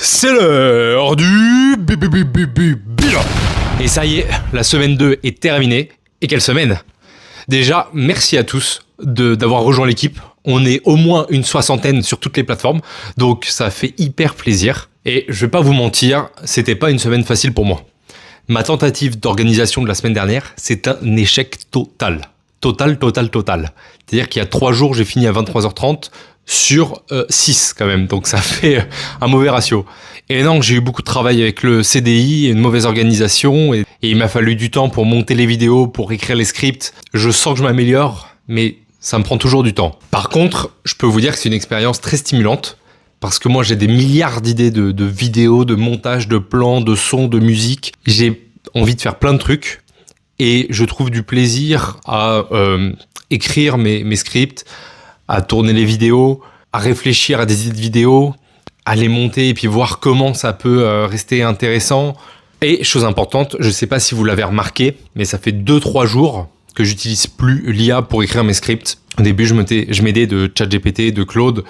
C'est l'heure du bilan. Et ça y est, la semaine 2 est terminée. Et quelle semaine! Déjà, merci à tous d'avoir rejoint l'équipe. On est au moins une 60aine sur toutes les plateformes, donc ça fait hyper plaisir. Et je vais pas vous mentir, c'était pas une semaine facile pour moi. Ma tentative d'organisation de la semaine dernière, c'est un échec total. Total. C'est-à-dire qu'il y a 3 jours, j'ai fini à 23h30 sur 6 quand même, donc ça fait un mauvais ratio. Et non, j'ai eu beaucoup de travail avec le CDI et une mauvaise organisation, et il m'a fallu du temps pour monter les vidéos, pour écrire les scripts. Je sens que je m'améliore, mais ça me prend toujours du temps. Par contre, je peux vous dire que c'est une expérience très stimulante, parce que moi j'ai des milliards d'idées de vidéos, de montage, de plans, de sons, de musique. J'ai envie de faire plein de trucs, et je trouve du plaisir à écrire mes scripts, à tourner les vidéos, à réfléchir à des idées de vidéos, à les monter et puis voir comment ça peut rester intéressant. Et chose importante, je ne sais pas si vous l'avez remarqué, mais ça fait 2-3 jours que j'utilise plus l'IA pour écrire mes scripts. Au début, je m'aidais de ChatGPT, de Claude,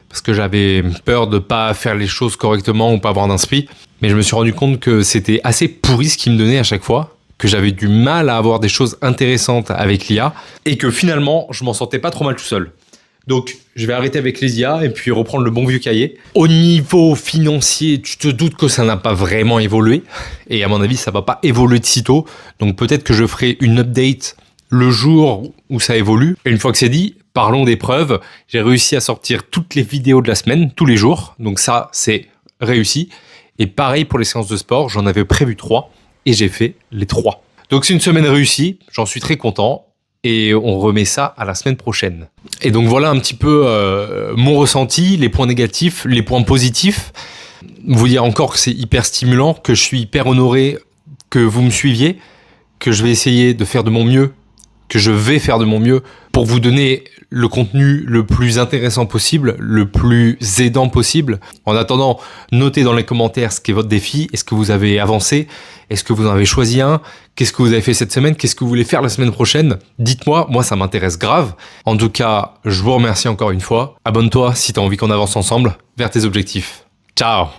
parce que j'avais peur de pas faire les choses correctement ou pas avoir d'inspi. Mais je me suis rendu compte que c'était assez pourri ce qu'il me donnait à chaque fois, que j'avais du mal à avoir des choses intéressantes avec l'IA, et que finalement, je m'en sortais pas trop mal tout seul. Donc, je vais arrêter avec les IA et puis reprendre le bon vieux cahier. Au niveau financier, tu te doutes que ça n'a pas vraiment évolué. Et à mon avis, ça va pas évoluer de sitôt. Donc, peut-être que je ferai une update le jour où ça évolue. Et une fois que c'est dit, parlons des preuves. J'ai réussi à sortir toutes les vidéos de la semaine, tous les jours. Donc ça, c'est réussi. Et pareil pour les séances de sport, j'en avais prévu 3 et j'ai fait les 3. Donc, c'est une semaine réussie. J'en suis très content. Et on remet ça à la semaine prochaine. Et donc voilà un petit peu mon ressenti, les points négatifs, les points positifs. Vous dire encore que c'est hyper stimulant, que je suis hyper honoré que vous me suiviez, que je vais essayer de faire de mon mieux, que je vais faire de mon mieux pour vous donner le contenu le plus intéressant possible, le plus aidant possible. En attendant, notez dans les commentaires ce qu'est votre défi. Est-ce que vous avez avancé? Est-ce que vous en avez choisi un? Qu'est-ce que vous avez fait cette semaine? Qu'est-ce que vous voulez faire la semaine prochaine? Dites-moi, moi ça m'intéresse grave. En tout cas, je vous remercie encore une fois. Abonne-toi si tu as envie qu'on avance ensemble vers tes objectifs. Ciao!